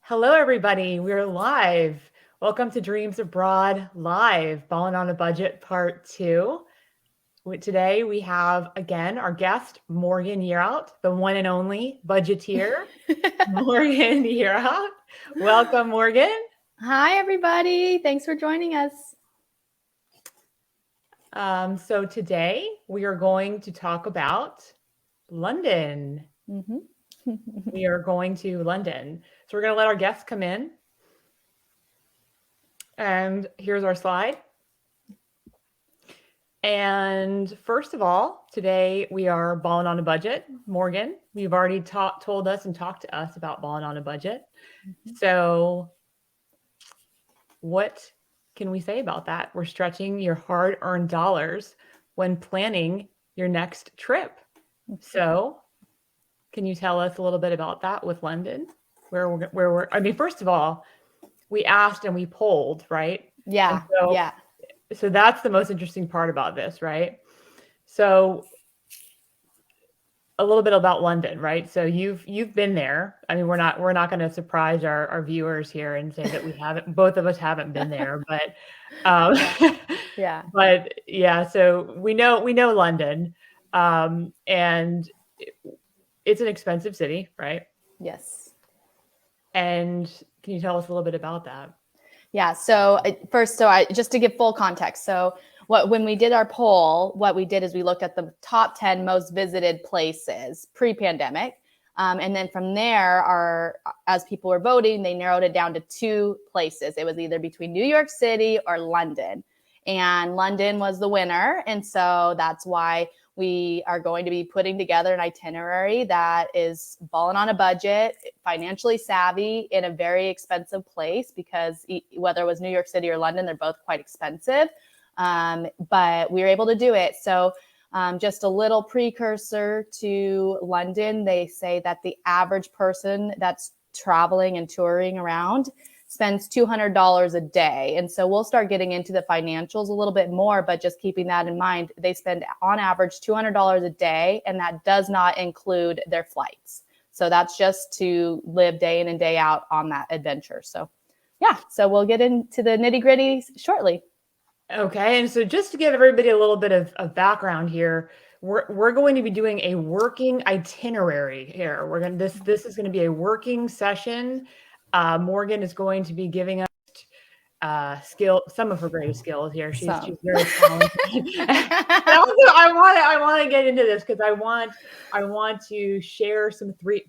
Hello, everybody. We're live. Welcome to Dreams Abroad Live, Ballin on a Budget Part 2. Today we have, again, our guest, Morgan Yearout, the one and only budgeteer, Morgan Yearout. Welcome, Morgan. Hi, everybody. Thanks for joining us. So today we are going to talk about London. We are going to London. So we're going to let our guests come in. And here's our slide. And first of all, today we are balling on a budget. Morgan, you've already told us and talked to us about balling on a budget. So what can we say about that? We're stretching your hard-earned dollars when planning your next trip. So can you tell us a little bit about that with London? First of all, we asked and we polled, right? Yeah. So that's the most interesting part about this, right? So a little bit about London, right? So you've been there. I mean, we're not going to surprise our viewers here and say that we haven't. Both of us haven't been there, but yeah. But yeah, so we know London, and it's an expensive city, right? Yes. And can you tell us a little bit about that? Yeah. So just to give full context. So when we did our poll, what we did is we looked at the top 10 most visited places pre-pandemic. And then from there, as people were voting, they narrowed it down to 2 places. It was either between New York City or London. And London was the winner. And so that's why we are going to be putting together an itinerary that is balling on a budget, financially savvy, in a very expensive place, because whether it was New York City or London, they're both quite expensive. But we were able to do it. So just a little precursor to London, they say that the average person that's traveling and touring around spends $200 a day. And so we'll start getting into the financials a little bit more, but just keeping that in mind, they spend on average $200 a day, and that does not include their flights. So that's just to live day in and day out on that adventure. So yeah, so we'll get into the nitty gritty shortly. Okay, and so just to give everybody a little bit of background here, we're going to be doing a working itinerary here. This is going to be a working session. Morgan is going to be giving us some of her greatest skills here. She's very talented. Also, I want to get into this because I want to share we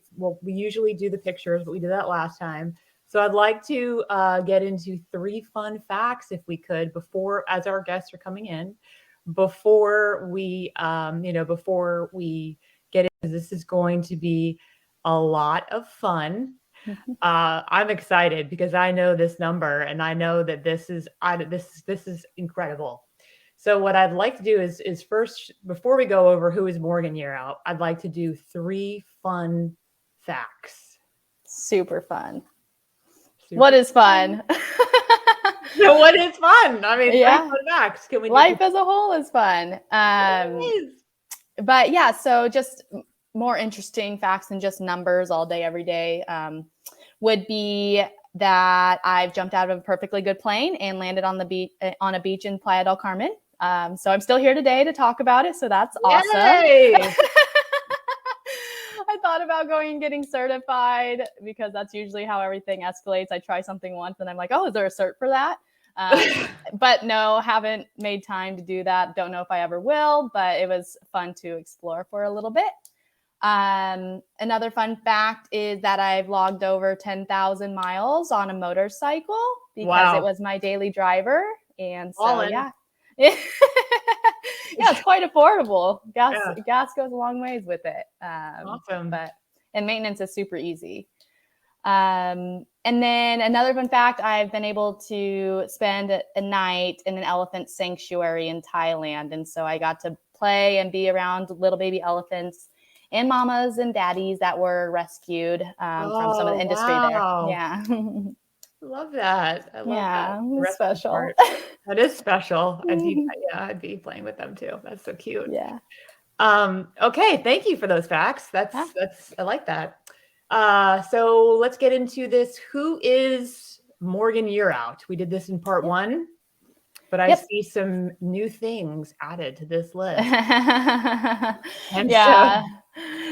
usually do the pictures, but we did that last time. So I'd like to get into 3 fun facts, if we could, as our guests are coming in, before we get into this. Is going to be a lot of fun. I'm excited because I know this number, and I know that this is incredible. So what I'd like to do is first, before we go over who is Morgan Yearout, I'd like to do 3 fun facts. Super fun. What is fun? So what is fun? I mean, yeah. 3 fun facts. Life as a whole is fun. But yeah, so just more interesting facts than just numbers all day, every day, would be that I've jumped out of a perfectly good plane and landed on a beach in Playa del Carmen. So I'm still here today to talk about it. So that's awesome. I thought about going and getting certified because that's usually how everything escalates. I try something once and I'm like, oh, is there a cert for that? But no, haven't made time to do that. Don't know if I ever will, but it was fun to explore for a little bit. Another fun fact is that I've logged over 10,000 miles on a motorcycle because it was my daily driver. And so, yeah. Yeah, it's quite affordable. Gas goes a long ways with it. Awesome. And maintenance is super easy. And then another fun fact, I've been able to spend a night in an elephant sanctuary in Thailand. And so I got to play and be around little baby elephants and mamas and daddies that were rescued from some of the industry there. Yeah. Love that. I love that. That's special. That is special. I'd be playing with them too. That's so cute. Yeah. Okay. Thank you for those facts. I like that. So let's get into this. Who is Morgan Yearout? We did this in part 1, but I see some new things added to this list. And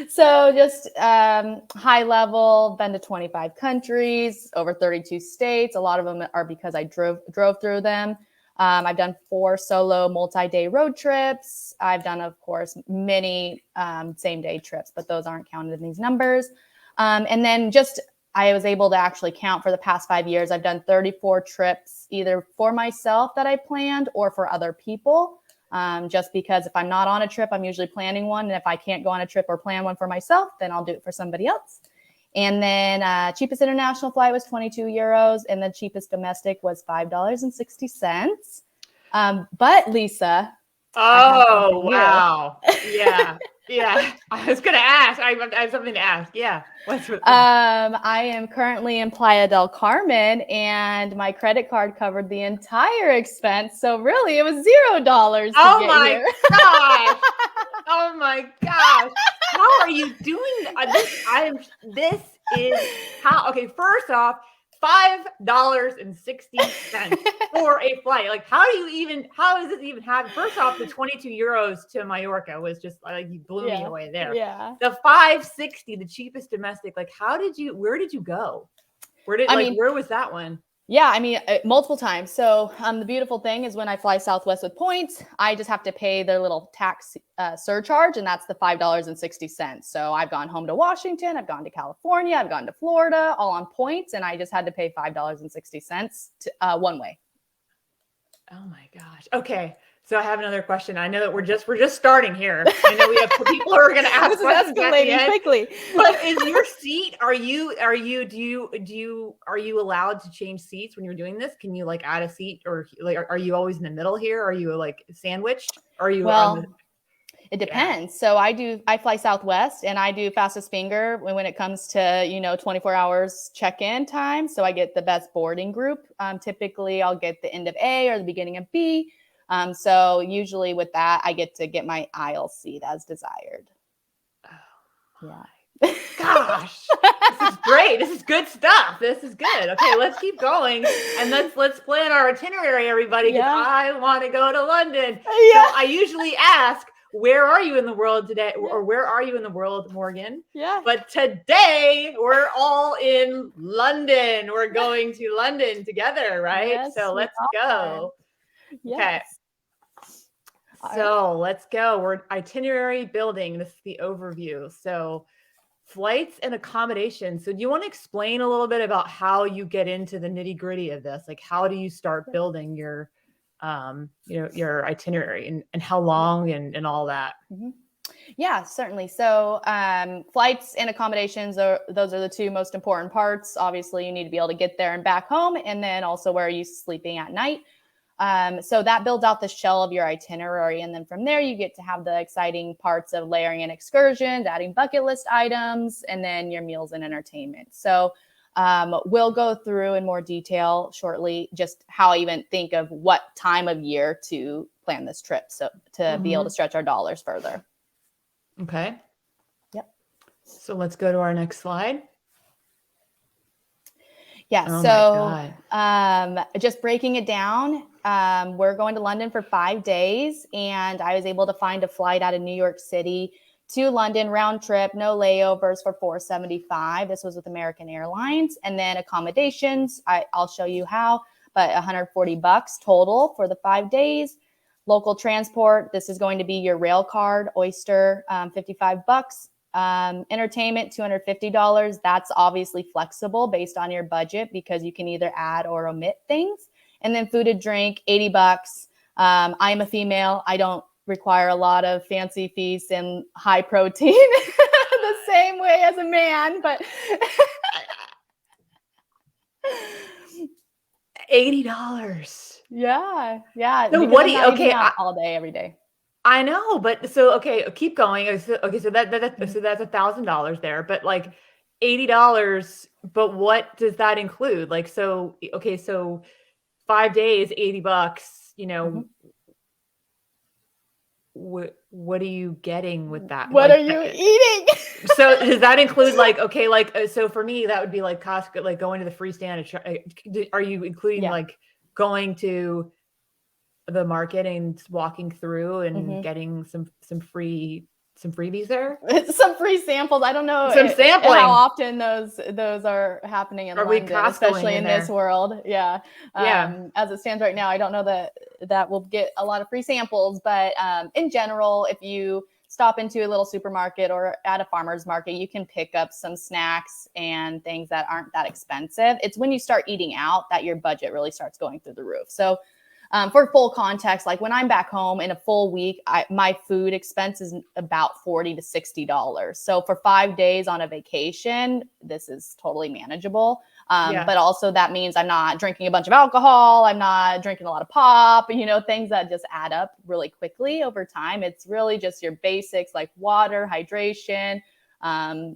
So just high level, been to 25 countries, over 32 states. A lot of them are because I drove through them. I've done 4 solo multi-day road trips. I've done, of course, many same-day trips, but those aren't counted in these numbers. And then just I was able to actually count for the past 5 years. I've done 34 trips, either for myself that I planned or for other people. Just because if I'm not on a trip, I'm usually planning one. And if I can't go on a trip or plan one for myself, then I'll do it for somebody else. And then cheapest international flight was 22 euros. And the cheapest domestic was $5.60. But Leesa. Oh, wow. Yeah. Yeah. I was going to ask. I have something to ask. Yeah. What's with that? I am currently in Playa del Carmen, and my credit card covered the entire expense. So really, it was $0 to get here. Gosh. Oh my gosh. How are you doing this? Is how, okay, first off, $5.60 for a flight. Like, how is this even happen? First off, the 22 euros to Mallorca was just like, you blew me away there. Yeah. The 560, the cheapest domestic, like, where did you go? Where was that one? Yeah, I mean, multiple times. So the beautiful thing is when I fly Southwest with points, I just have to pay their little tax surcharge, and that's the $5.60. So I've gone home to Washington, I've gone to California, I've gone to Florida, all on points, and I just had to pay $5.60 one way. Oh my gosh. Okay. So I have another question. I know that we're just starting here. I know we have people who are going to ask questions escalating quickly. But is your seat? Are you allowed to change seats when you're doing this? Can you like add a seat, or like are you always in the middle here? Are you like sandwiched? Are you? Well, it depends. So I fly Southwest, and I do fastest finger when it comes to 24 hours check-in time. So I get the best boarding group. Typically, I'll get the end of A or the beginning of B. So usually with that, I get to get my aisle seat as desired. Oh my gosh, this is great. This is good stuff. This is good. Okay, let's keep going, and let's plan our itinerary, everybody, because I want to go to London. Yeah. So I usually ask, where are you in the world today? Or where are you in the world, Morgan? Yeah. But today we're all in London. We're going to London together, right? Yes, so let's go. Yes. Okay. So let's go. We're itinerary building. This is the overview. So flights and accommodations. So do you want to explain a little bit about how you get into the nitty gritty of this? Like, how do you start building your your itinerary, and how long and all that? Mm-hmm. Yeah, certainly. So flights and accommodations those are the 2 most important parts. Obviously, you need to be able to get there and back home, and then also where are you sleeping at night. So that builds out the shell of your itinerary. And then from there, you get to have the exciting parts of layering in excursions, adding bucket list items, and then your meals and entertainment. So we'll go through in more detail shortly, just how I even think of what time of year to plan this trip. So to be able to stretch our dollars further. Okay. Yep. So let's go to our next slide. Yeah. So just breaking it down, we're going to London for 5 days, and I was able to find a flight out of New York City to London round trip, no layovers, for $475. This was with American Airlines. And then accommodations, I'll show you how, but $140 total for the 5 days. Local transport, this is going to be your rail card, Oyster, $55. Entertainment, $250. That's obviously flexible based on your budget, because you can either add or omit things. And then food and drink, $80. I'm a female. I don't require a lot of fancy feasts and high protein the same way as a man, but $80. Yeah. So what do you? Okay, all day, every day. I know, but so okay, keep going. Okay, so that's $1,000 there, but like $80. But what does that include? Like, so okay, so 5 days, $80. what are you getting with that? What Like, are you eating? so does that include like, okay, like, so for me, that would be like Costco, like going to the freestanding. Are you including Yeah. like going to the market and walking through and Mhm. getting some freebies there? Some free samples. I don't know Some how sampling. often those are happening in Are we London, Costcoing especially in in this there? world. Yeah. Yeah. As it stands right now, I don't know that we'll get a lot of free samples, but in general, if you stop into a little supermarket or at a farmer's market, you can pick up some snacks and things that aren't that expensive. It's when you start eating out that your budget really starts going through the roof. So for full context, like when I'm back home in a full week, my food expense is about $40 to $60. So for 5 days on a vacation, this is totally manageable. Yeah. But also that means I'm not drinking a bunch of alcohol. I'm not drinking a lot of pop, things that just add up really quickly over time. It's really just your basics like water, hydration,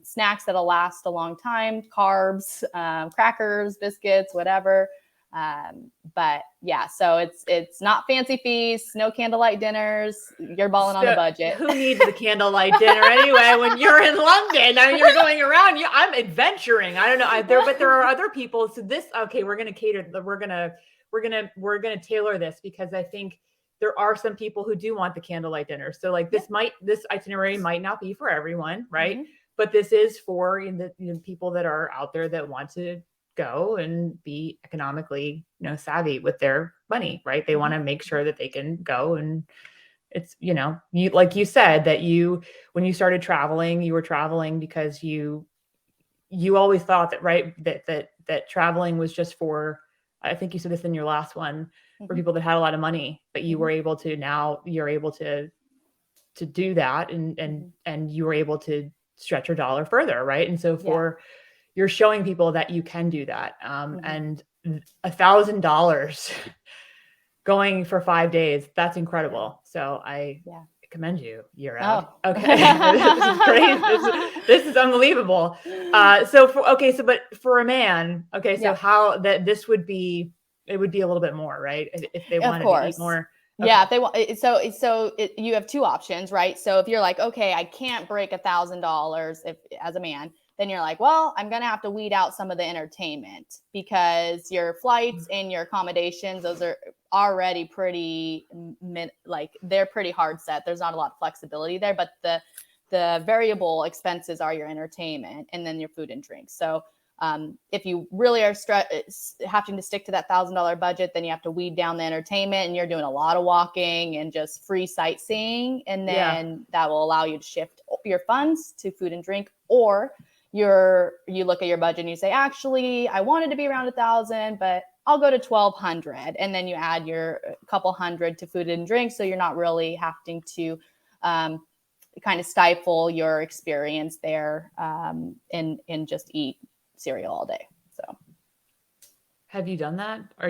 snacks that'll last a long time, carbs, crackers, biscuits, whatever. But yeah, so it's not fancy feasts, no candlelight dinners. You're balling on a So budget. who needs the candlelight dinner anyway when you're in London? I mean, you're going around. I'm adventuring. I don't know. But there are other people. So okay, we're gonna cater. We're gonna tailor this because I think there are some people who do want the candlelight dinner. So like this itinerary might not be for everyone, right? Mhm. But this is for the people that are out there that want to go and be economically savvy with their money, right? They want to make sure that they can go, and it's you, like you said, that when you started traveling, you were traveling because you always thought that, right, that traveling was just for, I think you said this in your last one, for Mhm. people that had a lot of money, but Mhm. you're able to do that, Mhm. and you were able to stretch your dollar further, right? And so Yeah. you're showing people that you can do that. Mhm. And $1,000 going for 5 days, that's incredible. So I Yeah. commend you, Year Oh. Out. Okay. This is great. This is unbelievable. But for a man, okay, so Yeah. how that this would be, it would be a little bit more, right? If they Of wanted to eat course. more. Yeah, Okay. if they want, you have two options, right? So if you're like, okay, I can't break $1,000 if as a man, then you're like, well, I'm gonna have to weed out some of the entertainment because your flights and your accommodations, those are already pretty like they're pretty hard set. There's not a lot of flexibility there, but the variable expenses are your entertainment and then your food and drink. So if you really are having to stick to that $1,000 budget, then you have to weed down the entertainment, and you're doing a lot of walking and just free sightseeing, and Yeah. then that will allow you to shift your funds to food and drink. Or you look at your budget and you say, actually, I wanted to be around 1,000, but I'll go to 1,200, and then you add your couple hundred to food and drink, so you're not really having to kind of stifle your experience there and just eat cereal all day. So Have you done that? Were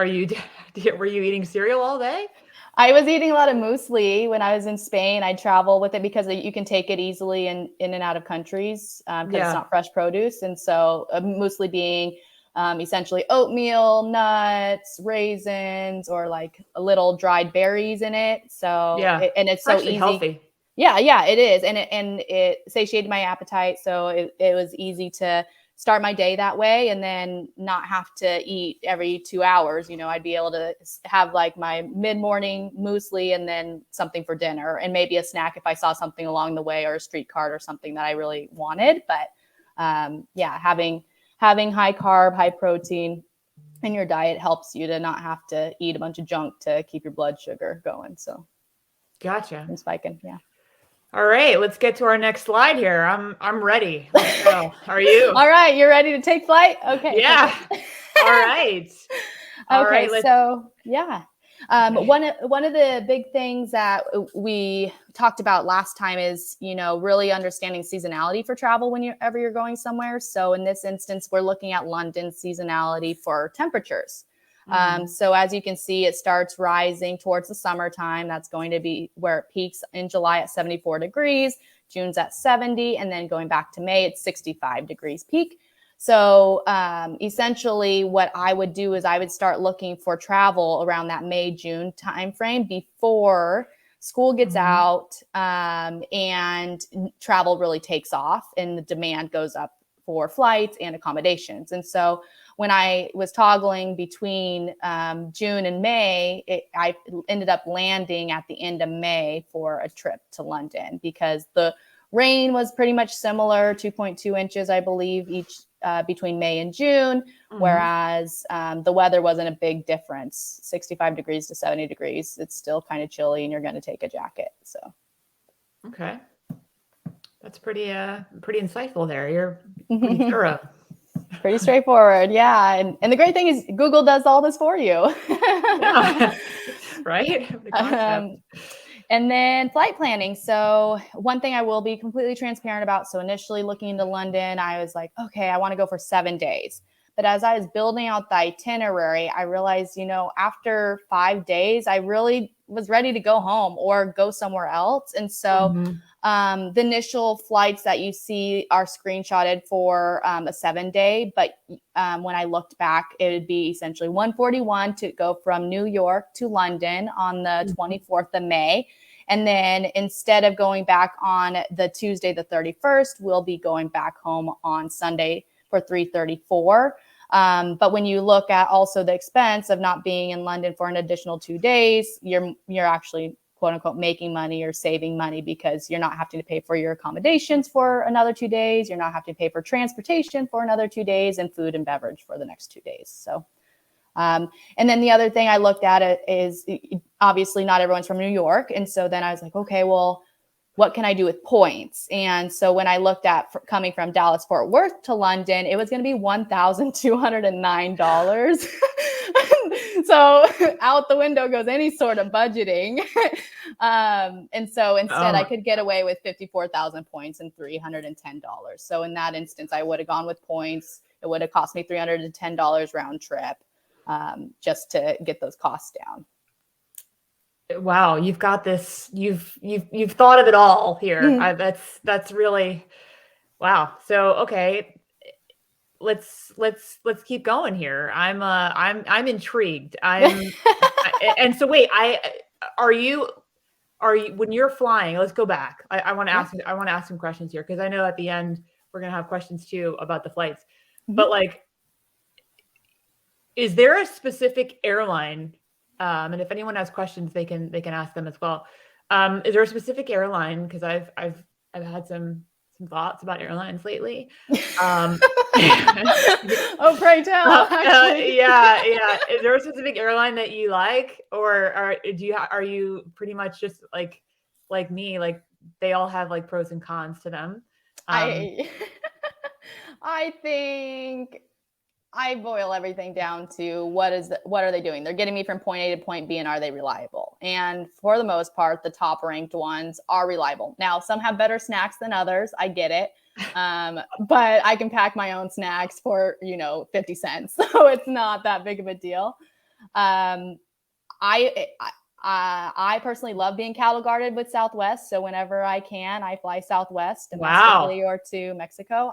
you eating cereal all day? I was eating a lot of muesli when I was in Spain. I travel with it because you can take it easily in and out of countries because it's Yeah. not fresh produce. And so muesli being essentially oatmeal, nuts, raisins, or like little dried berries in it. So Yeah. and it's so Actually easy. healthy. Yeah, it is, and it satiated my appetite, so it was easy to start my day that way, and then not have to eat every 2 hours. I'd be able to have like my mid morning muesli, and then something for dinner, and maybe a snack if I saw something along the way, or a street cart, or something that I really wanted. But yeah, having high carb, high protein in your diet helps you to not have to eat a bunch of junk to keep your blood sugar going. So Gotcha. and spiking, yeah. All right, let's get to our next slide here. I'm ready. Let's go. Are you? All right, you ready to take flight? Okay, Yeah. perfect. All right. All Okay, right. so yeah. Okay. One of the big things that we talked about last time is, really understanding seasonality for travel whenever you're going somewhere. So in this instance, we're looking at London seasonality for temperatures. Mhm. So as you can see, it starts rising towards the summertime. That's going to be where it peaks in July at 74 degrees, June's at 70, and then going back to May, it's 65 degrees peak. So essentially what I would do is I would start looking for travel around that May, June timeframe before school gets out, and travel really takes off, and the demand goes up for flights and accommodations. And so when I was toggling between June and May, I ended up landing at the end of May for a trip to London, because the rain was pretty much similar, 2.2 inches, I believe, each between May and June, whereas the weather wasn't a big difference, 65 degrees to 70 degrees. It's still kind of chilly, and you're going to take a jacket. So, okay. That's pretty insightful there. You're pretty thorough. Pretty straightforward. Yeah. And the great thing is Google does all this for you. Yeah. Right? And then flight planning. So one thing I will be completely transparent about. So initially looking into London, I was like, okay, I want to go for 7 days. But as I was building out the itinerary, I realized, after 5 days, I really was ready to go home or go somewhere else. And so the initial flights that you see are screenshotted for a 7-day. But when I looked back, it would be essentially 141 to go from New York to London on the 24th of May. And then instead of going back on the Tuesday, the 31st, we'll be going back home on Sunday for 334. But when you look at also the expense of not being in London for an additional 2 days, you're actually, quote unquote, making money or saving money, because you're not having to pay for your accommodations for another 2 days. You're not having to pay for transportation for another 2 days, and food and beverage for the next 2 days. So, and then the other thing I looked at is obviously not everyone's from New York. And so then I was like, okay, well, what can I do with points? And so when I looked at coming from Dallas, Fort Worth to London, it was going to be $1,209. So out the window goes any sort of budgeting. And so instead I could get away with 54,000 points and $310. So in that instance, I would have gone with points. It would have cost me $310 round trip, just to get those costs down. Wow, you've got this. You've thought of it all here. That's really wow. So okay, let's keep going here. I'm intrigued. And so wait, are you when you're flying? Let's go back. I want to ask some questions here, because I know at the end we're gonna have questions too about the flights. But like, is there a specific airline? And if anyone has questions, they can ask them as well. Is there a specific airline? Because I've had some thoughts about airlines lately. Oh, pray tell. Yeah. Is there a specific airline that you like, or are you pretty much just like me? Like, they all have like pros and cons to them. I think I boil everything down to what are they doing? They're getting me from point A to point B, and are they reliable? And for the most part, the top ranked ones are reliable. Now, some have better snacks than others. I get it. But I can pack my own snacks for, 50 cents. So it's not that big of a deal. I personally love being cattle guarded with Southwest. So whenever I can, I fly Southwest domestically or to Mexico.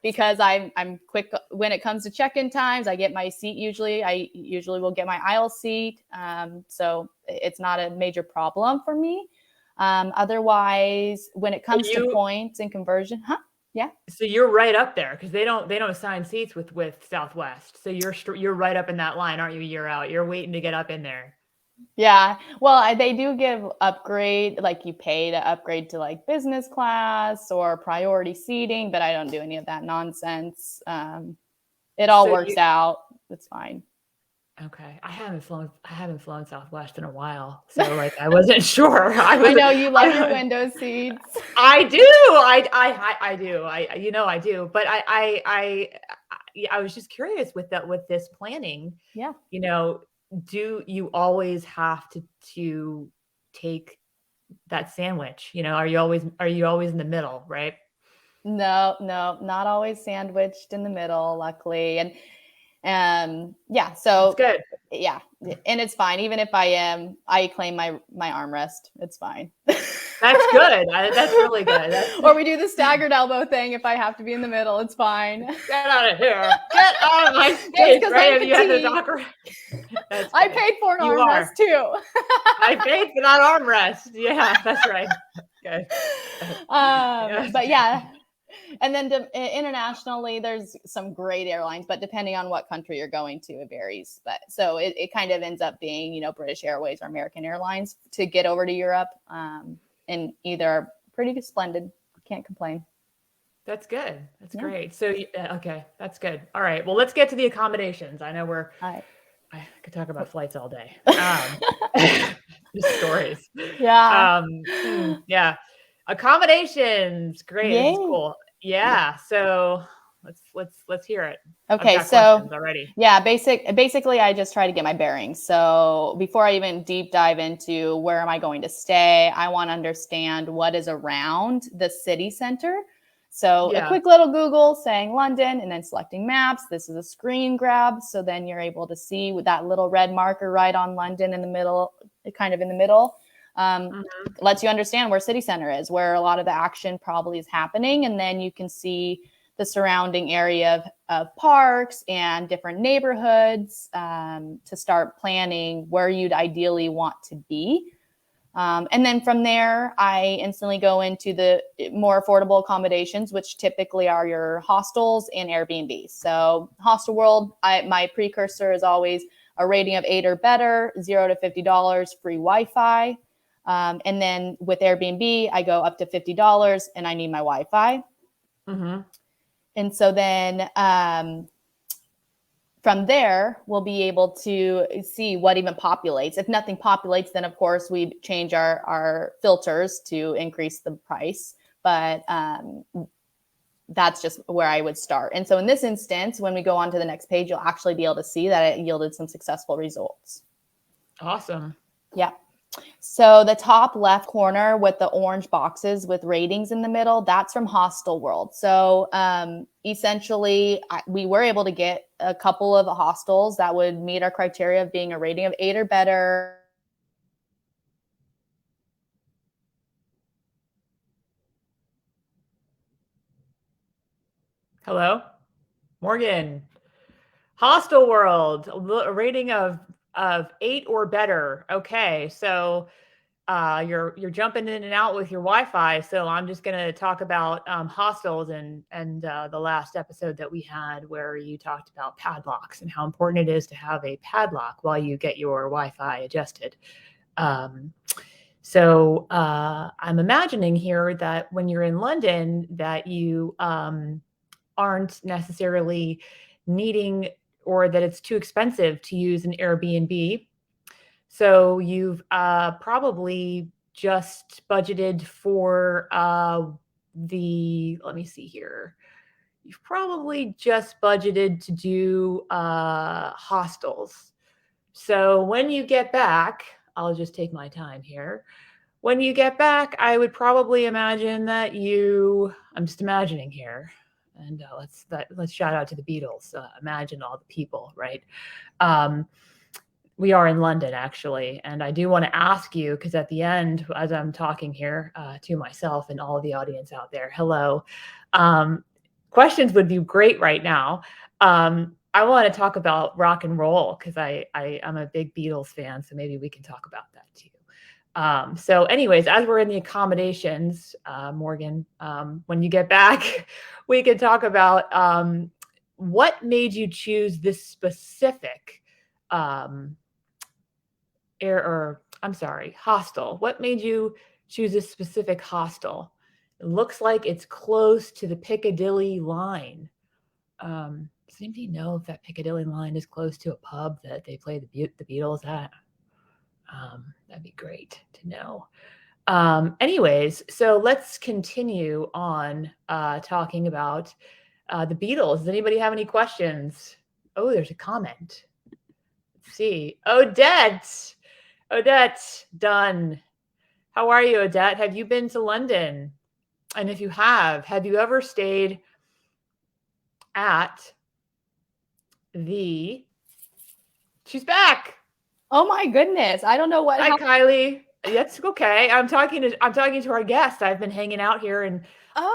Because I'm quick when it comes to check-in times. I get my seat usually. I usually will get my aisle seat. So it's not a major problem for me. Otherwise, when it comes to points and conversion, yeah. So you're right up there, because they don't assign seats with Southwest. So you're right up in that line, aren't you? Yearout. You're waiting to get up in there. Yeah. Well, they do give upgrade, like you pay to upgrade to like business class or priority seating, but I don't do any of that nonsense. It all works out. It's fine. Okay. I haven't flown Southwest in a while. So like, I wasn't sure. I know you love your window seats. I do. I do. I do. But I was just curious with this planning. Yeah. Do you always have to take that sandwich? Are you always in the middle, right? No, not always sandwiched in the middle, luckily. And Yeah. So That's good. yeah, and it's fine. Even if I claim my armrest. It's fine. That's good. That's really good. Or we do the staggered elbow thing. If I have to be in the middle, it's fine. Get out of here. Get out of my It's space, 'cause right? I'm If you had to petite. talk around. That's I good. paid for an You armrest are. too. I paid for that armrest. Yeah, that's right. Good. But yeah. And then internationally, there's some great airlines, but depending on what country you're going to, it varies. But so it kind of ends up being, British Airways or American Airlines to get over to Europe. And either are pretty splendid. Can't complain. That's good. That's Yeah. great. So, okay, that's good. All right. Well, let's get to the accommodations. I know I could talk about flights all day. Just stories. Yeah. Yeah. Accommodations. Great. Yay. This is cool. Yeah. So let's hear it. Okay. I've got questions already. Yeah, basically I just try to get my bearings. So before I even deep dive into where am I going to stay, I want to understand what is around the city center. So a quick little Google saying London and then selecting maps. This is a screen grab. So then you're able to see with that little red marker right on London in the middle, kind of in the middle. Lets you understand where city center is, where a lot of the action probably is happening. And then you can see the surrounding area of parks and different neighborhoods to start planning where you'd ideally want to be. And then from there, I instantly go into the more affordable accommodations, which typically are your hostels and Airbnb. So Hostel World, my precursor is always a rating of 8 or better, $0 to $50, free Wi-Fi. And then with Airbnb, I go up to $50 and I need my Wi-Fi. And so then from there, we'll be able to see what even populates. If nothing populates, then of course we change our filters to increase the price. But that's just where I would start. And so in this instance, when we go on to the next page, you'll actually be able to see that it yielded some successful results. Awesome. Yeah. So the top left corner with the orange boxes with ratings in the middle, that's from Hostel World. So essentially, we were able to get a couple of hostels that would meet our criteria of being a rating of 8 or better. Hello, Morgan. Hostel World, a rating of 8 or better. Okay, so you're jumping in and out with your Wi-Fi. So I'm just going to talk about hostels and the last episode that we had where you talked about padlocks and how important it is to have a padlock while you get your Wi-Fi adjusted. So I'm imagining here that when you're in London that you aren't necessarily needing or that it's too expensive to use an Airbnb. So you've probably just budgeted for let me see here. You've probably just budgeted to do hostels. So when you get back, I'll just take my time here. When you get back, I would probably imagine that I'm just imagining here. And let's shout out to the Beatles. Imagine all the people, right? We are in London, actually. And I do want to ask you, because at the end, as I'm talking here to myself and all of the audience out there, hello. Questions would be great right now. I want to talk about rock and roll because I'm a big Beatles fan. So maybe we can talk about that too. So anyways, as we're in the accommodations, Morgan, when you get back, we can talk about what made you choose this specific hostel. What made you choose this specific hostel? It looks like it's close to the Piccadilly line. Does anybody know if that Piccadilly line is close to a pub that they play the Beatles at? That'd be great to know. Anyways, so let's continue on talking about the Beatles. Does anybody have any questions? Oh, there's a comment. Let's see. Odette, done. How are you, Odette? Have you been to London? And if you have you ever stayed at she's back. Oh my goodness. I don't know what Hi, happened. Kylie. That's okay. I'm talking to our guest. I've been hanging out here and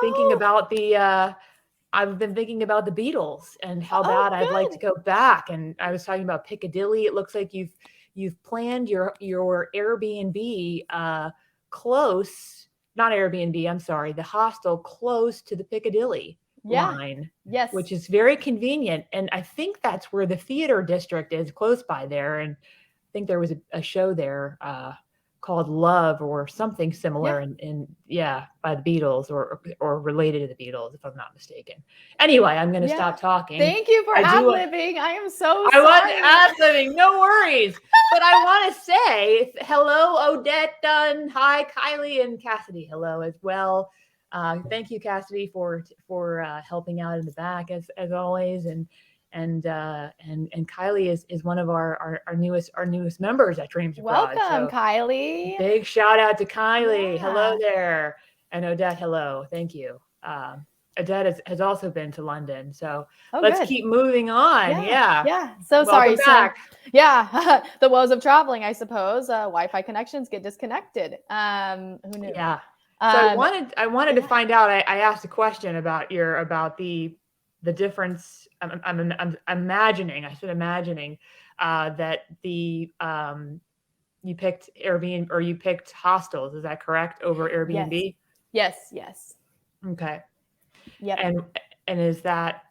thinking Oh, about I've been thinking about the Beatles and how bad oh, I'd like to good. go back. And I was talking about Piccadilly. It looks like you've planned your Airbnb close, not Airbnb, I'm sorry, the hostel close to the Piccadilly Yeah. line, Yes. which is very convenient. And I think that's where the theater district is, close by there. And I think there was a show there called Love or something Yeah. similar yeah, by the Beatles or related to the Beatles, if I'm not mistaken. Anyway, I'm going to Yeah. stop talking. Thank you for I do. ad-libbing. I am so I was sorry. ad-libbing, no worries. But I want to say hello, Odette Dunn. Hi, Kylie and Cassidy. Hello as well. Thank you, Cassidy, for helping out in the back as always. And Kylie is one of our newest members at Dreams Abroad. Welcome, So Kylie. big shout out to Kylie. Hello Yeah. there. And Odette, hello. Thank you. Odette has also been to London. So Oh, let's good. keep moving on. Yeah. Yeah. Yeah. So Welcome sorry. So back. yeah, the woes of traveling, I suppose. Wi-Fi connections get disconnected. Who knew? Yeah. So Um, I wanted to yeah. find out. I asked a question about the difference. I'm imagining. I said imagining that you picked Airbnb or you picked hostels. Is that correct over Yes. Airbnb? Yes. Yes. Okay. Yep. And is that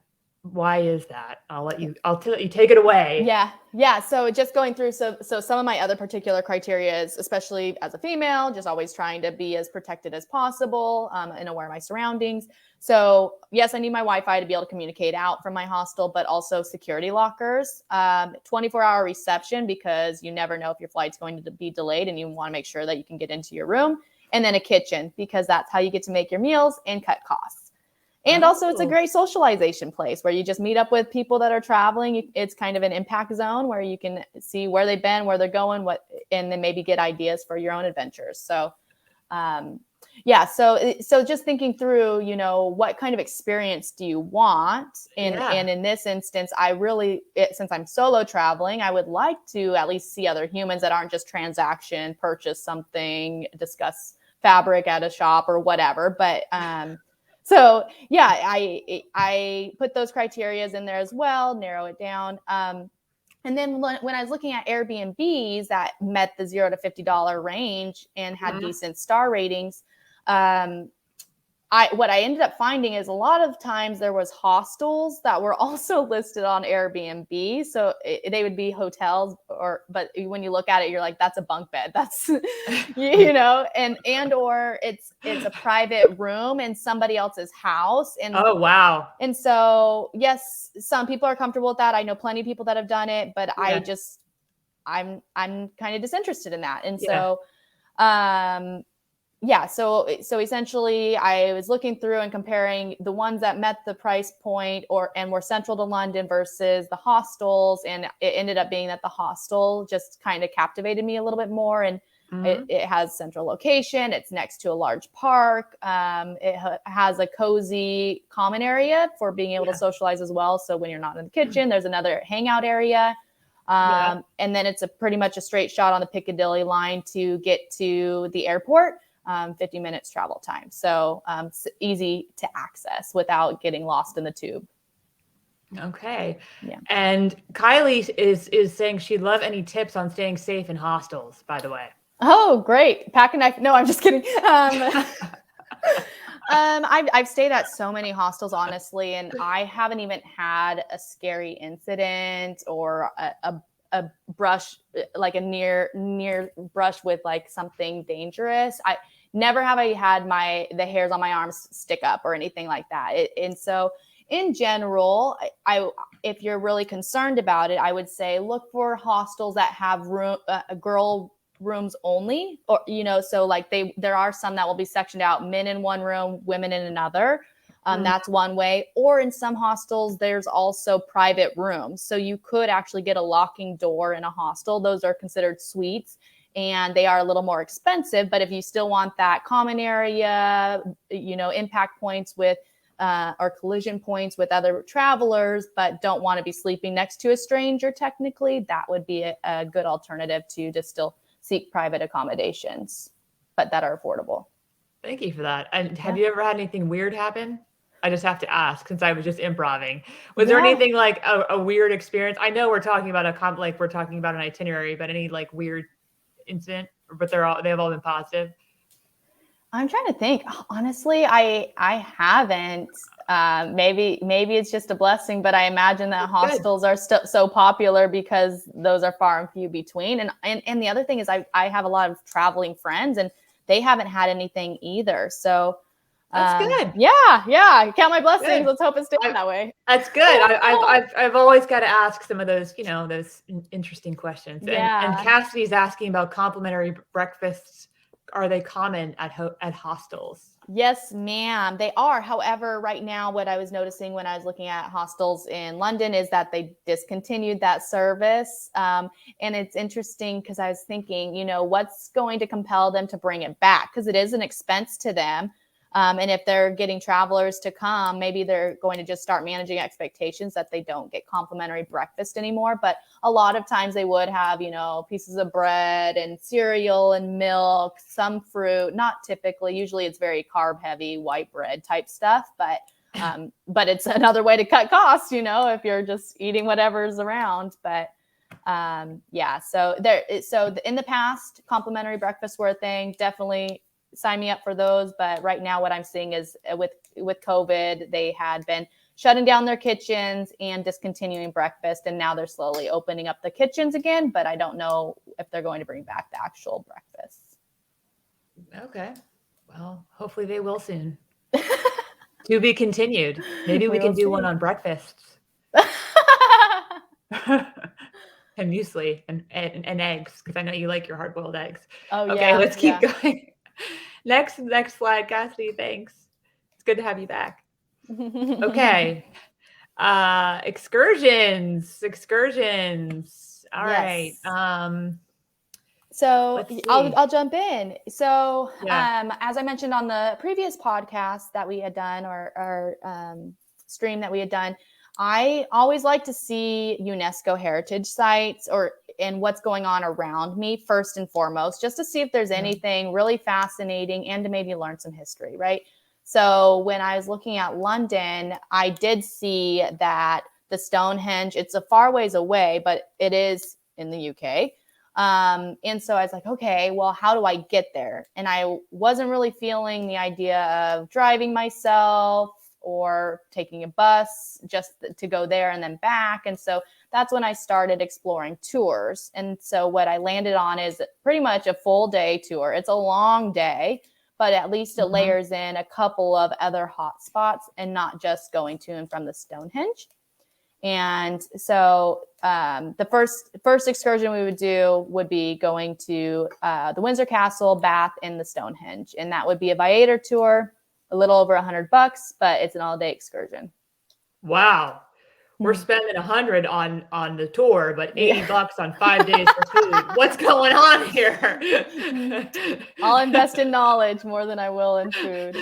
why is that? I'll tell you take it away. Yeah. Yeah. So just going through so some of my other particular criteria is, especially as a female, just always trying to be as protected as possible and aware of my surroundings. So yes, I need my Wi-Fi to be able to communicate out from my hostel, but also security lockers, 24-hour reception, because you never know if your flight's going to be delayed and you want to make sure that you can get into your room, and then a kitchen, because that's how you get to make your meals and cut costs. And also, it's a Oh, great socialization place where you just meet up with people that are traveling. It's kind of an impact zone where you can see where they've been, where they're going, and then maybe get ideas for your own adventures. So, yeah. So just thinking through, what kind of experience do you want? yeah. And in this instance, since I'm solo traveling, I would like to at least see other humans that aren't just transaction, purchase something, discuss fabric at a shop or whatever. But so yeah, I put those criterias in there as well, narrow it down. And then when I was looking at Airbnbs that met the $0 to $50 range and had decent star ratings, what I ended up finding is a lot of times there was hostels that were also listed on Airbnb. So they would be hotels, but when you look at it, you're like, that's a bunk bed. That's, or it's a private room in somebody else's house. And Oh, wow. and so, yes, some people are comfortable with that. I know plenty of people that have done it, but Yeah. I'm kind of disinterested in that. And Yeah. so, so essentially I was looking through and comparing the ones that met the price point and were central to London versus the hostels. And it ended up being that the hostel just kind of captivated me a little bit more. And it has central location. It's next to a large park. It has a cozy common area for being able to socialize as well. So when you're not in the kitchen, there's another hangout area. And then it's pretty much a straight shot on the Piccadilly line to get to the airport. 50 minutes travel time. So it's easy to access without getting lost in the tube. Okay. Yeah. And Kylie is saying she'd love any tips on staying safe in hostels, by the way. Oh, great. Pack a knife. No, I'm just kidding. I've stayed at so many hostels, honestly, and I haven't even had a scary incident or a brush, like a near brush with like something dangerous. Never have I had the hairs on my arms stick up or anything like that. And so in general, if you're really concerned about it, I would say look for hostels that have girl rooms only, or so like there are some that will be sectioned out, men in one room, women in another. That's one way. Or in some hostels, there's also private rooms. So you could actually get a locking door in a hostel. Those are considered suites, and they are a little more expensive. But if you still want that common area, impact points with or collision points with other travelers, but don't want to be sleeping next to a stranger, technically, that would be a good alternative to just still seek private accommodations, but that are affordable. Thank you for that. And have you ever had anything weird happen? I just have to ask since I was just improvising. Was there anything like a weird experience? I know we're talking about we're talking about an itinerary, but any like weird incident, but they've all been positive. I'm trying to think. Honestly, I haven't. Maybe it's just a blessing, but I imagine that hostels are so popular because those are far and few between. And the other thing is I have a lot of traveling friends and they haven't had anything either. So that's good. Yeah. Count my blessings. Good. Let's hope it stays that way. That's good. I've always got to ask some of those, those interesting questions. And Cassidy's asking about complimentary breakfasts. Are they common at hostels? Yes, ma'am, they are. However, right now, what I was noticing when I was looking at hostels in London is that they discontinued that service. And it's interesting because I was thinking, what's going to compel them to bring it back? Because it is an expense to them. And if they're getting travelers to come, maybe they're going to just start managing expectations that they don't get complimentary breakfast anymore. But a lot of times they would have, pieces of bread and cereal and milk, some fruit, not typically. Usually it's very carb heavy, white bread type stuff. But it's another way to cut costs, if you're just eating whatever's around. But so in the past, complimentary breakfasts were a thing. Definitely sign me up for those. But right now what I'm seeing is with COVID, they had been shutting down their kitchens and discontinuing breakfast. And now they're slowly opening up the kitchens again, but I don't know if they're going to bring back the actual breakfast. Okay. Well, hopefully they will soon. To be continued. Maybe we can do one on breakfasts. And muesli and eggs, because I know you like your hard-boiled eggs. Oh, okay, let's keep going. Next slide, Cassidy. Thanks. It's good to have you back. Okay. Excursions. All right. So I'll jump in. So as I mentioned on the previous podcast that we had done or stream that we had done, I always like to see UNESCO heritage sites and what's going on around me first and foremost, just to see if there's anything really fascinating and to maybe learn some history, right? So when I was looking at London, I did see that the Stonehenge, it's a far ways away, but it is in the UK. And so I was like, okay, well, how do I get there? And I wasn't really feeling the idea of driving myself or taking a bus just to go there and then back. And so that's when I started exploring tours. And so what I landed on is pretty much a full day tour. It's a long day, but at least it layers in a couple of other hot spots and not just going to and from the Stonehenge. And so the first excursion we would do would be going to the Windsor Castle, Bath, and the Stonehenge. And that would be a Viator tour, a little over $100, but it's an all-day excursion. Wow. We're spending $100 on the tour, but $80 on 5 days for food. What's going on here? I'll invest in knowledge more than I will in food.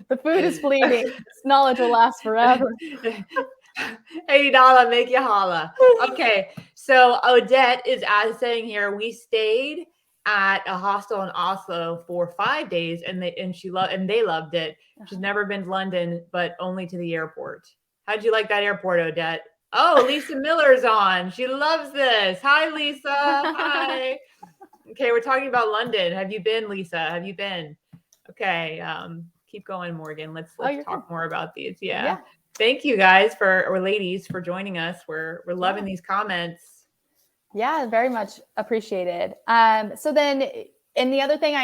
The food is fleeting. This knowledge will last forever. $80 make you holla. Okay, so Odette is saying here we stayed at a hostel in Oslo for 5 days, and they loved it. She's never been to London, but only to the airport. How'd you like that airport, Odette? Oh, Lisa Miller's on. She loves this. Hi, Lisa. Hi. Okay, we're talking about London. Have you been, Lisa? Have you been? Okay, keep going, Morgan. Let's talk more about these. Yeah. Thank you guys or ladies for joining us. We're loving these comments. Yeah, very much appreciated. So then, and the other thing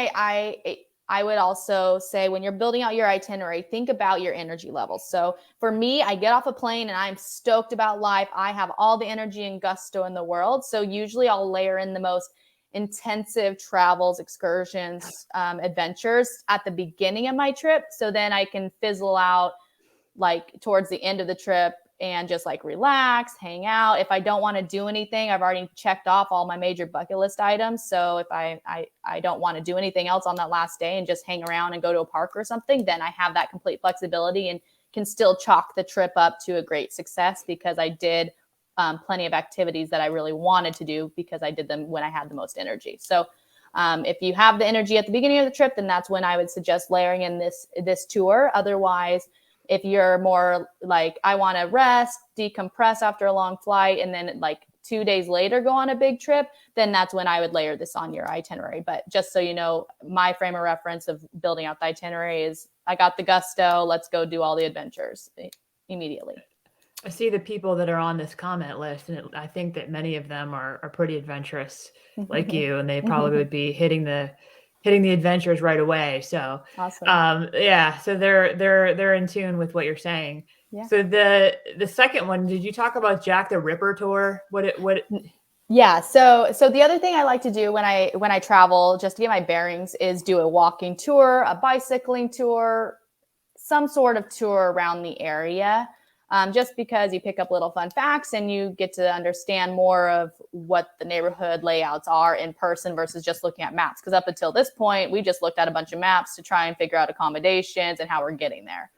I would also say when you're building out your itinerary, think about your energy levels. So for me, I get off a plane and I'm stoked about life. I have all the energy and gusto in the world. So usually I'll layer in the most intensive travels, excursions, adventures at the beginning of my trip. So then I can fizzle out like towards the end of the trip and just like relax, hang out. If I don't want to do anything, I've already checked off all my major bucket list items. So if I don't want to do anything else on that last day and just hang around and go to a park or something, then I have that complete flexibility and can still chalk the trip up to a great success because I did plenty of activities that I really wanted to do because I did them when I had the most energy. So if you have the energy at the beginning of the trip, then that's when I would suggest layering in this tour. Otherwise, if you're more like, I want to rest, decompress after a long flight, and then like 2 days later go on a big trip, then that's when I would layer this on your itinerary. But just so you know, my frame of reference of building out the itinerary is I got the gusto, let's go do all the adventures immediately. I see the people that are on this comment list, and I think that many of them are pretty adventurous like you, and they probably would be hitting the adventures right away. So awesome. Yeah, so they're in tune with what you're saying. Yeah. So the second one, did you talk about Jack the Ripper tour? What Yeah. So the other thing I like to do when I travel, just to get my bearings, is do a walking tour, a bicycling tour, some sort of tour around the area. Just because you pick up little fun facts and you get to understand more of what the neighborhood layouts are in person versus just looking at maps. Because up until this point, we just looked at a bunch of maps to try and figure out accommodations and how we're getting there.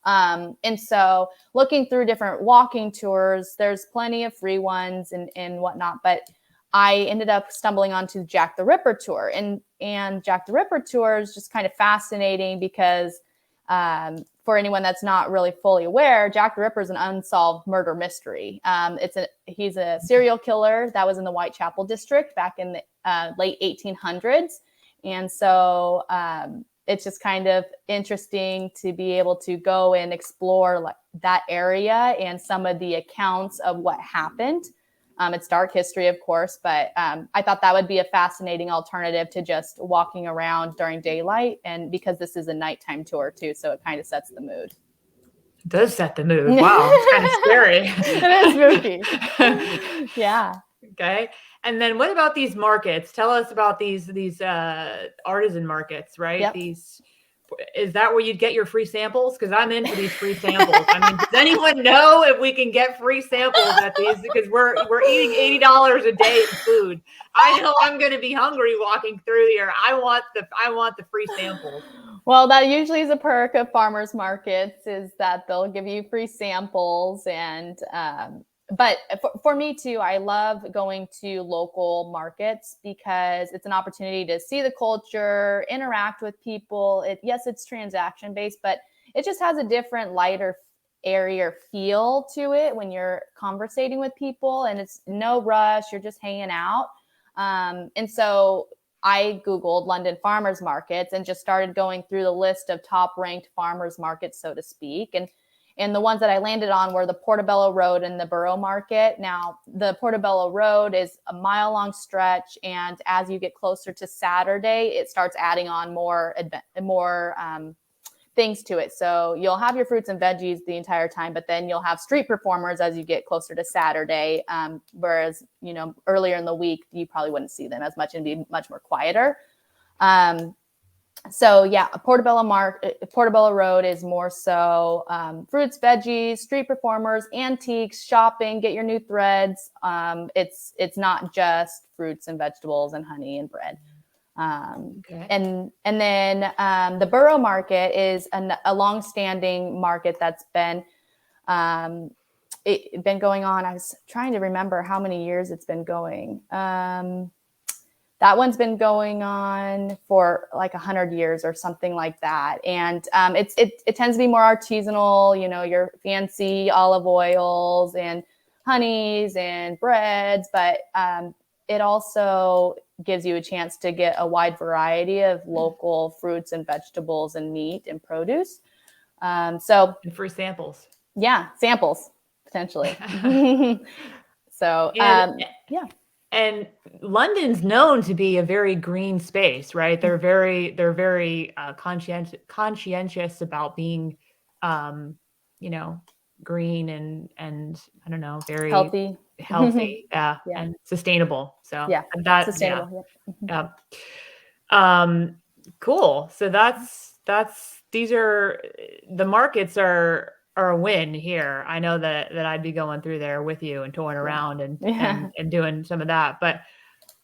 And so looking through different walking tours, there's plenty of free ones and whatnot, but I ended up stumbling onto Jack the Ripper tour, and Jack the Ripper tour is just kind of fascinating because for anyone that's not really fully aware, Jack the Ripper is an unsolved murder mystery. He's a serial killer that was in the Whitechapel district back in the late 1800s. And so it's just kind of interesting to be able to go and explore like that area and some of the accounts of what happened. It's dark history, of course, but I thought that would be a fascinating alternative to just walking around during daylight. And because this is a nighttime tour too, so it kind of sets the mood. It does set the mood. Wow, it's kind of scary. It is spooky. Yeah. Okay. And then what about these markets? Tell us about these artisan markets, right? Yep. Is that where you'd get your free samples? Because I'm in for these free samples. I mean, does anyone know if we can get free samples at these? Because we're eating $80 a day in food. I know I'm going to be hungry walking through here. I want the free samples. Well, that usually is a perk of farmers markets, is that they'll give you free samples. And but for me too, I love going to local markets because it's an opportunity to see the culture, interact with people. Yes, it's transaction based, but it just has a different, lighter, airier feel to it when you're conversating with people, and it's no rush. You're just hanging out. And so I Googled London farmers markets and just started going through the list of top ranked farmers markets, so to speak. And the ones that I landed on were the Portobello Road and the Borough Market. Now, the Portobello Road is a mile-long stretch, and as you get closer to Saturday, it starts adding on more things to it. So you'll have your fruits and veggies the entire time, but then you'll have street performers as you get closer to Saturday. Whereas, earlier in the week, you probably wouldn't see them as much and be much more quieter. So yeah, Portobello Road is more so fruits, veggies, street performers, antiques, shopping, get your new threads. It's not just fruits and vegetables and honey and bread. Okay. And then the Borough Market is a long-standing market that's been going on. I was trying to remember how many years it's been going. That one's been going on for like 100 years or something like that. And it tends to be more artisanal, your fancy olive oils and honeys and breads, but it also gives you a chance to get a wide variety of local fruits and vegetables and meat and produce. And free samples. Yeah, samples, potentially. So, yeah. And London's known to be a very green space, right? They're very conscientious about being, green and I don't know, very healthy, yeah, and sustainable. So yeah, that's sustainable. Yeah. Cool. So these are the markets are a win here. I know that I'd be going through there with you and touring around and doing some of that. But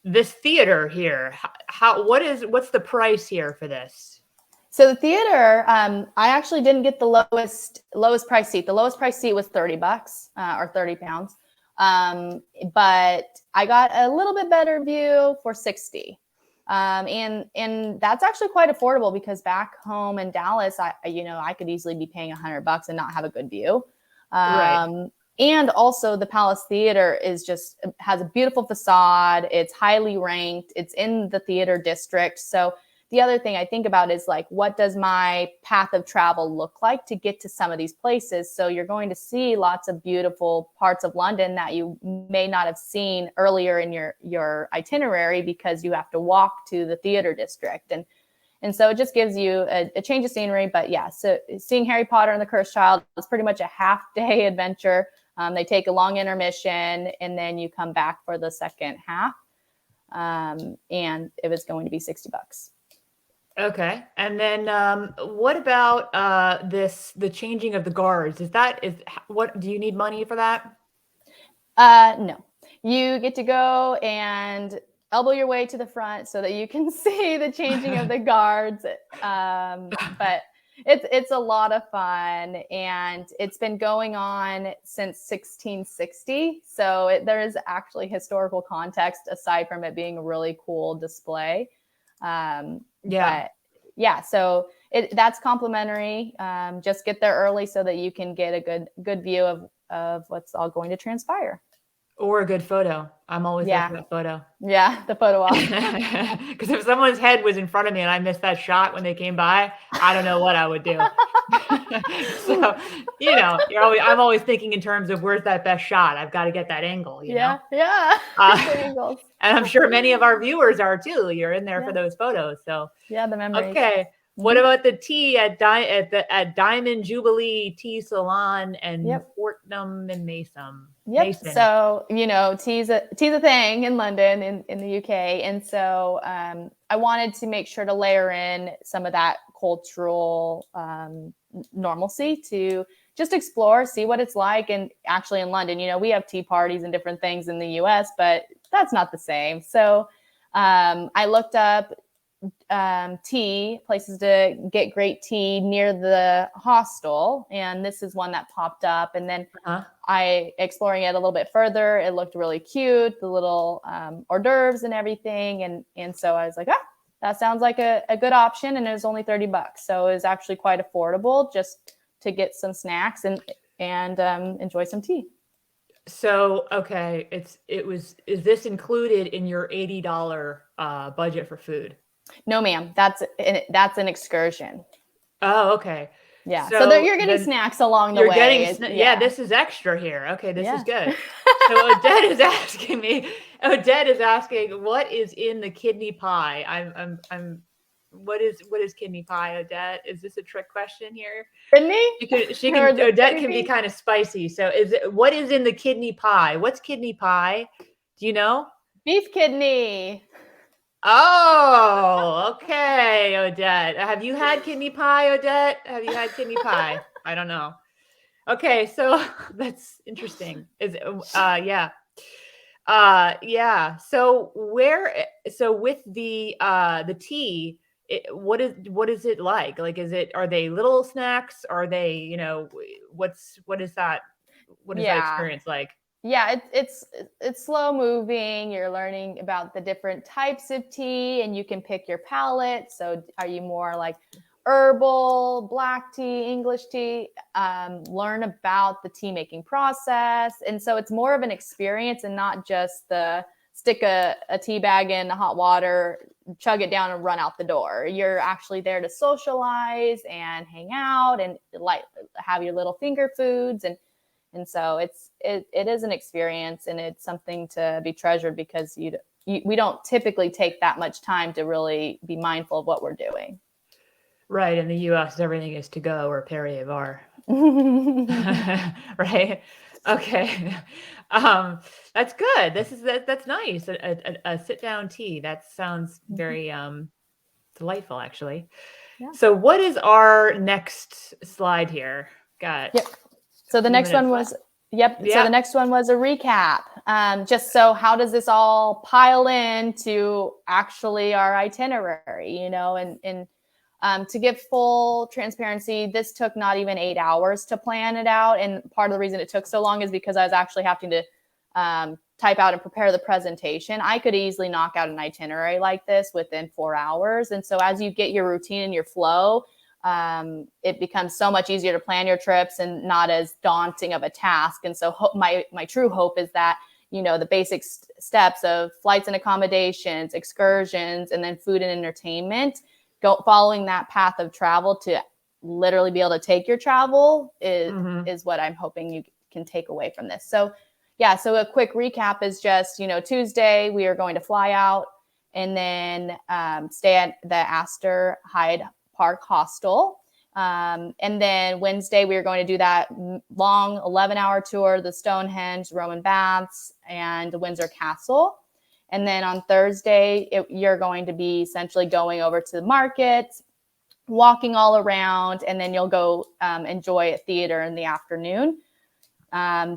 this theater here, what's the price here for this? So the theater, I actually didn't get the lowest price seat. The lowest price seat was $30 or 30 pounds. But I got a little bit better view for 60. And that's actually quite affordable because back home in Dallas, I could easily be paying $100 and not have a good view. Right. And also the Palace Theater has a beautiful facade. It's highly ranked. It's in the theater district. So the other thing I think about is like, what does my path of travel look like to get to some of these places? So you're going to see lots of beautiful parts of London that you may not have seen earlier in your itinerary because you have to walk to the theater district. And so it just gives you a change of scenery. But yeah, so seeing Harry Potter and the Cursed Child is pretty much a half-day adventure. They take a long intermission, and then you come back for the second half. And it was going to be $60. Okay. And then what about the changing of the guards? What do you need money for that? No. You get to go and elbow your way to the front so that you can see the changing of the guards. But it's a lot of fun, and it's been going on since 1660. So there is actually historical context aside from it being a really cool display. Yeah. But yeah, so that's complimentary. Just get there early so that you can get a good view of what's all going to transpire. Or a good photo. I'm always there for that photo. Yeah, the photo op. Because if someone's head was in front of me and I missed that shot when they came by, I don't know what I would do. So, I'm always thinking in terms of where's that best shot? I've got to get that angle, Yeah. And I'm sure many of our viewers are too. You're in there for those photos. So yeah, the memories. Okay. What about the tea at Diamond Jubilee Tea Salon and Fortnum and Mason? Mason. So, tea's a thing in London, in the UK. And so I wanted to make sure to layer in some of that cultural normalcy to just explore, see what it's like. And actually in London, we have tea parties and different things in the US, but that's not the same. So I looked up tea places to get great tea near the hostel, and this is one that popped up. And then I exploring it a little bit further, it looked really cute, the little hors d'oeuvres and everything, and so I was like, that sounds like a good option, and it was only $30, so it was actually quite affordable just to get some snacks and enjoy some tea. So okay, is this included in your $80 budget for food? No, ma'am. That's an excursion. Oh, okay. Yeah. So you're getting snacks along the way. This is extra here. Okay, this is good. So Odette is asking, what is in the kidney pie? What is kidney pie, Odette? Is this a trick question here? Kidney? Odette can be kind of spicy. So what is in the kidney pie? What's kidney pie? Do you know? Beef kidney. Oh, okay, Odette. Have you had kidney pie, Odette? Have you had kidney pie? I don't know. Okay, so that's interesting. Yeah. So with the tea, what is it like? Like, are they little snacks? Are they, what is that? What is that experience like? Yeah, it's slow moving. You're learning about the different types of tea, and you can pick your palate. So are you more like herbal, black tea, English tea? Learn about the tea making process. And so it's more of an experience and not just the stick a tea bag in the hot water, chug it down and run out the door. You're actually there to socialize and hang out and like have your little finger foods. And so it is an experience, and it's something to be treasured because we don't typically take that much time to really be mindful of what we're doing. Right. In the US, everything is to go or Perrier Var. Right. Okay. That's good. That's nice. A sit down tea. That sounds very delightful, actually. Yeah. So what is our next slide here? So the next one was, So the next one was a recap. Just so how does this all pile in to actually our itinerary, and To give full transparency, this took not even 8 hours to plan it out. And part of the reason it took so long is because I was actually having to type out and prepare the presentation. I could easily knock out an itinerary like this within 4 hours. And so as you get your routine and your flow, it becomes so much easier to plan your trips and not as daunting of a task. And so my true hope is that, the basic steps of flights and accommodations, excursions, and then food and entertainment, following that path of travel to literally be able to take your travel is what I'm hoping you can take away from this. So yeah, so a quick recap is just, Tuesday we are going to fly out and then stay at the Astor Hyde Park Hostel. And then Wednesday we are going to do that long 11-hour tour, the Stonehenge, Roman baths, and the Windsor Castle. And then on Thursday, you're going to be essentially going over to the market, walking all around, and then you'll go enjoy a theater in the afternoon.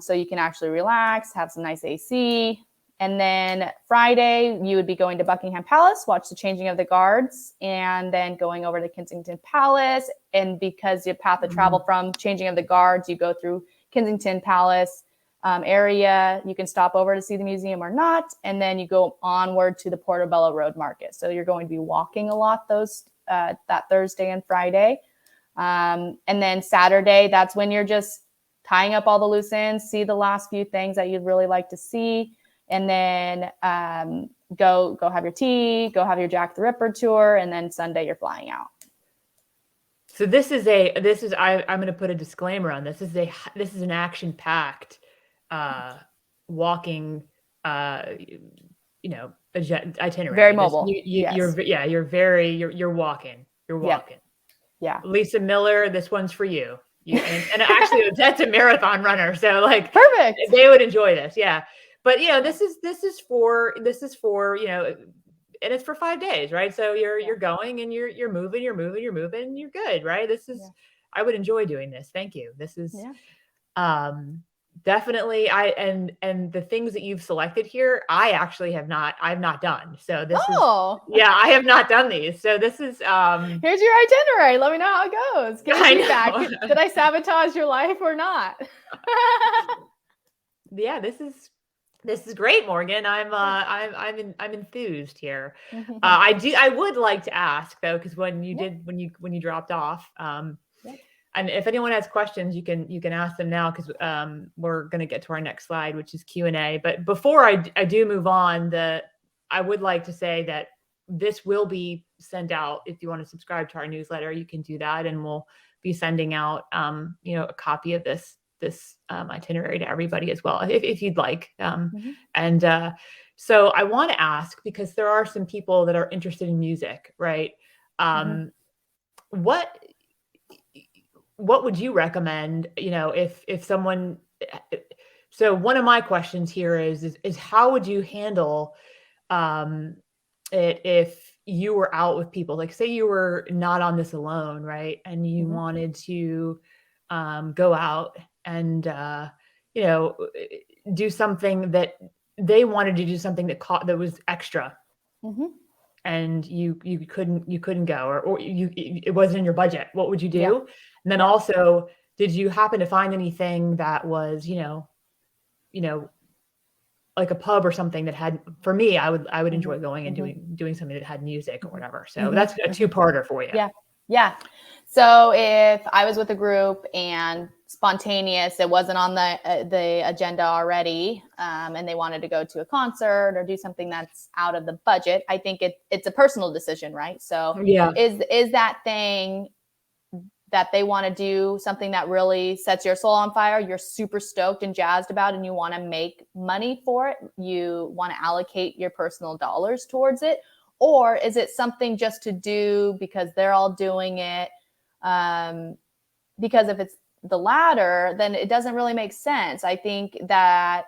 So you can actually relax, have some nice AC. And then Friday, you would be going to Buckingham Palace, watch the changing of the guards, and then going over to Kensington Palace. And because your path of travel from changing of the guards, you go through Kensington Palace area, you can stop over to see the museum or not, and then you go onward to the Portobello Road Market. So you're going to be walking a lot that Thursday and Friday. And then Saturday, that's when you're just tying up all the loose ends, see the last few things that you'd really like to see, and then go have your tea, go have your Jack the Ripper tour, and then Sunday you're flying out. So I'm going to put a disclaimer on this. This is an action-packed walking, itinerary. Very mobile. Yes. You're walking. Yeah. Leesa Miller, this one's for you. And actually that's a marathon runner. So perfect. They would enjoy this. Yeah. But this is for, and it's for 5 days, right? So you're going and you're moving, and you're good, right? I would enjoy doing this. Thank you. This is, definitely and the things that you've selected here, I've not done. So this is, I have not done these. So this is, here's your itinerary. Let me know how it goes. Give me feedback. Did I sabotage your life or not? Yeah, this is great, Morgan. I'm enthused here. I would like to ask though, because when you dropped off, and if anyone has questions, you can ask them now, because we're going to get to our next slide, which is Q&A. But before I do move on, I would like to say that this will be sent out. If you want to subscribe to our newsletter, you can do that, and we'll be sending out a copy of this itinerary to everybody as well, if you'd like. And so I want to ask, because there are some people that are interested in music, right? What would you recommend, if someone, so one of my questions here is how would you handle it if you were out with people, like say you were not on this alone, right? And you wanted to go out and, do something that they wanted to do, something that was extra. And you couldn't go, or it wasn't in your budget. What would you do? Yeah. And then also, did you happen to find anything that was, like a pub or something that had, for me, I would enjoy going and doing something that had music or whatever. So that's a two-parter for you. Yeah. So if I was with a group and spontaneous, it wasn't on the agenda already, and they wanted to go to a concert or do something that's out of the budget, I think it's a personal decision, right? So is that thing that they want to do something that really sets your soul on fire, you're super stoked and jazzed about, and you want to make money for it, you want to allocate your personal dollars towards it? Or is it something just to do because they're all doing it? Because if it's the latter, then it doesn't really make sense. I think that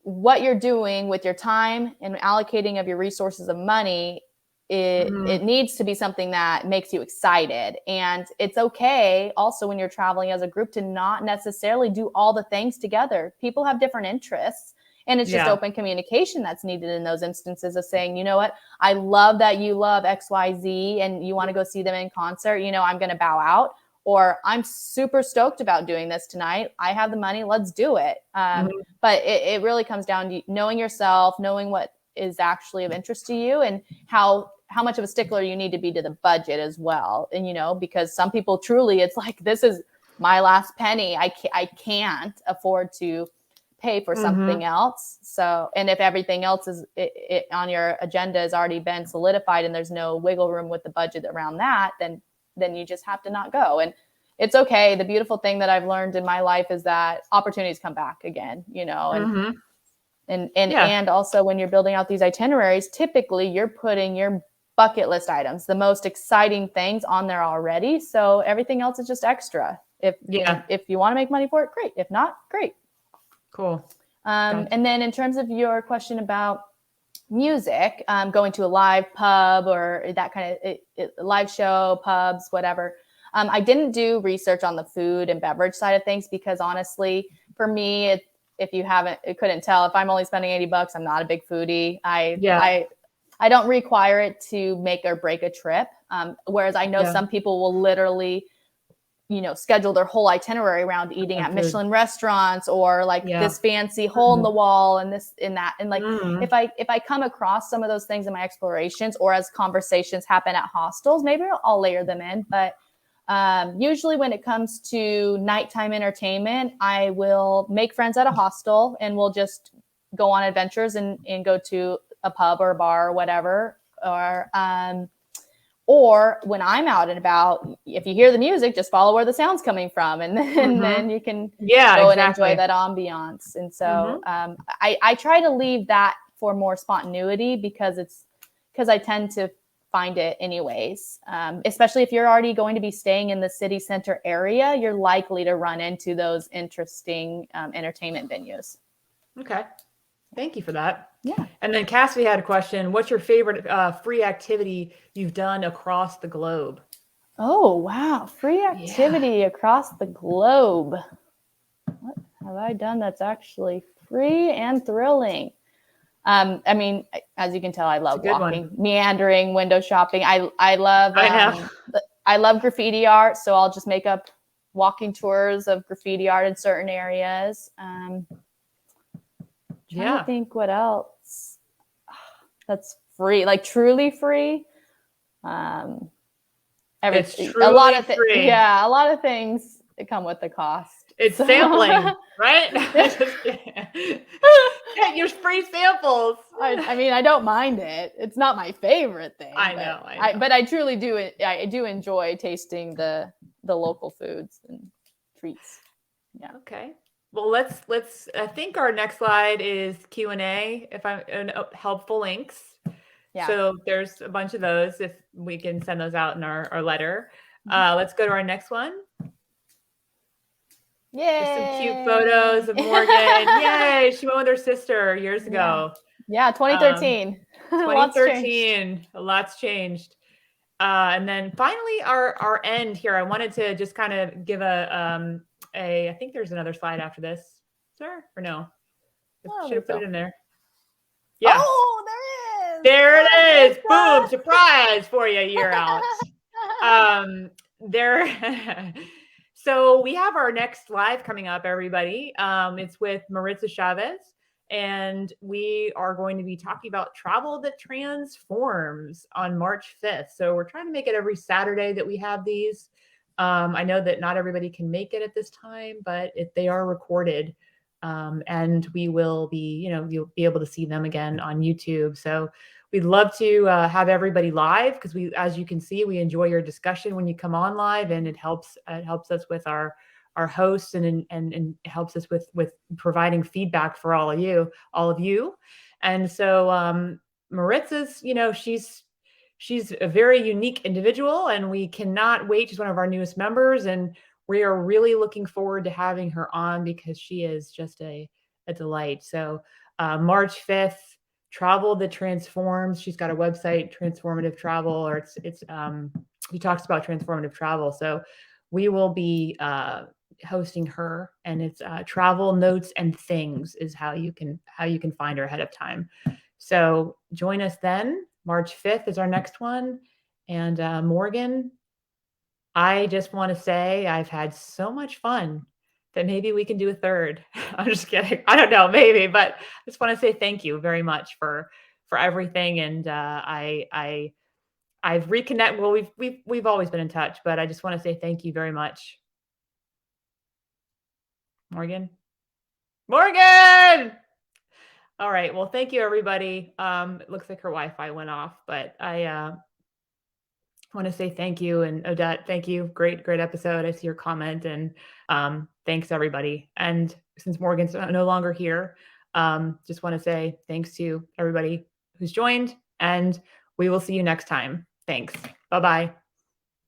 what you're doing with your time and allocating of your resources of money, it needs to be something that makes you excited. And it's okay also when you're traveling as a group to not necessarily do all the things together. People have different interests. And it's just open communication that's needed in those instances of saying, you know what, I love that you love XYZ and you want to go see them in concert. You know, I'm going to bow out, or I'm super stoked about doing this tonight. I have the money. Let's do it. But it really comes down to knowing yourself, knowing what is actually of interest to you, and how much of a stickler you need to be to the budget as well. And, you know, because some people truly, it's like, this is my last penny. I can't afford to pay for something else. So, and if everything else is on your agenda has already been solidified and there's no wiggle room with the budget around that, then you just have to not go. And it's okay. The beautiful thing that I've learned in my life is that opportunities come back again, you know, and also when you're building out these itineraries, typically you're putting your bucket list items, the most exciting things on there already. So everything else is just extra. If you want to make money for it, great. If not, great. Cool. And then in terms of your question about music, going to a live pub or that kind of live show, pubs, whatever. I didn't do research on the food and beverage side of things because honestly, for me, if you couldn't tell, if I'm only spending $80, I'm not a big foodie. I don't require it to make or break a trip. Whereas I know some people will literally, you know, schedule their whole itinerary around eating at Michelin restaurants or like this fancy hole in the wall and this and that. And like, if I come across some of those things in my explorations or as conversations happen at hostels, maybe I'll layer them in. But usually when it comes to nighttime entertainment, I will make friends at a hostel and we'll just go on adventures and go to a pub or a bar or whatever. Or when I'm out and about, if you hear the music, just follow where the sound's coming from. And then you can go and enjoy that ambiance. And so I try to leave that for more spontaneity because I tend to find it anyways. Especially if you're already going to be staying in the city center area, you're likely to run into those interesting entertainment venues. Okay. Thank you for that. Yeah. And then Cassie had a question. What's your favorite free activity you've done across the globe? Oh, wow. Free activity across the globe. What have I done that's actually free and thrilling? I mean, as you can tell, I love walking, meandering, window shopping. I love graffiti art. So I'll just make up walking tours of graffiti art in certain areas. Trying to think what else that's free, like truly free. It's truly a lot of free. A lot of things that come with the cost. It's sampling, right? Get your free samples. I mean, I don't mind it. It's not my favorite thing. I know. But I truly do. I do enjoy tasting the local foods and treats. Yeah. Okay. Well, let's. I think our next slide is Q&A. If I'm helpful links. Yeah. So there's a bunch of those. If we can send those out in our letter. Let's go to our next one. Yay! There's some cute photos of Morgan. Yay! She went with her sister years ago. Yeah, 2013. 2013. A lot's changed. And then finally, our end here. I wanted to just kind of give I think there's another slide after this. Sir, or no? Should have put it in there. Yeah. Oh, there it is. Boom! Surprise for you, Yearout. So we have our next live coming up, everybody. It's with Maritza Chavez, and we are going to be talking about travel that transforms on March 5th. So we're trying to make it every Saturday that we have these. I know that not everybody can make it at this time, but if they are recorded, and we will be, you'll be able to see them again on YouTube. So we'd love to have everybody live because as you can see, we enjoy your discussion when you come on live, and it helps us with our hosts and helps us with providing feedback for all of you. And so Maritza's, she's a very unique individual, and we cannot wait. She's one of our newest members, and we are really looking forward to having her on because she is just a delight. So March 5th, Travel That Transforms. She's got a website, Transformative Travel, or she talks about transformative travel. So we will be hosting her, and it's travel notes and things is how you can find her ahead of time. So join us then. March 5th is our next one. And Morgan, I just want to say I've had so much fun that maybe we can do a third. I'm just kidding. I don't know, maybe, but I just want to say thank you very much for everything. And I've reconnected. Well, we've always been in touch, but I just want to say thank you very much. Morgan. All right. Well, thank you, everybody. It looks like her Wi-Fi went off, but I want to say thank you. And Odette, thank you. Great episode. I see your comment, and thanks, everybody. And since Morgan's no longer here, just want to say thanks to everybody who's joined, and we will see you next time. Thanks. Bye-bye.